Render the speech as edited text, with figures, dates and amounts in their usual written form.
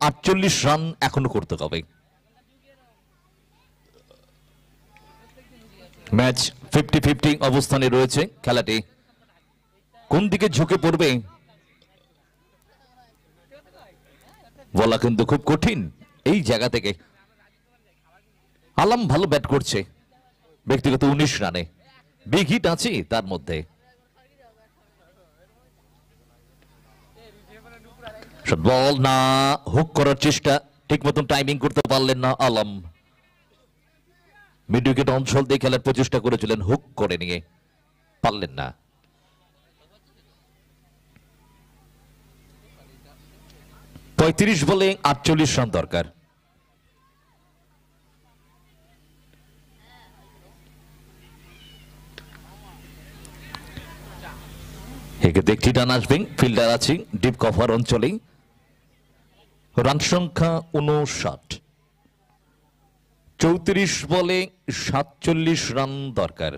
48 run এখনো করতে হবে। ম্যাচ 50-50 অবস্থানে রয়েছে। খেলাটি কোন দিকে ঝুঁকে পড়বে বলা কিন্তু খুব কঠিন। এই জায়গা থেকে আলম ভালো ব্যাট করছে, ব্যক্তিগত 19 রানে, বিগ হিট আছে তার মধ্যে। বল না, হুক করার চেষ্টা, ঠিক মতন টাইমিং করতে পারলেন না আলম। মিড উইকেট অঞ্চল দিয়ে খেলার প্রচেষ্টা করেছিলেন, হুক করে নিয়ে পারলেন না। পঁয়ত্রিশ বলে 48 রান দরকার। এক্ষেত্রে একটি রান আসবে, ফিল্ডার আছে ডিপ কভার অঞ্চলে। রান সংখ্যা 59, 34 বলে 47 রান দরকার।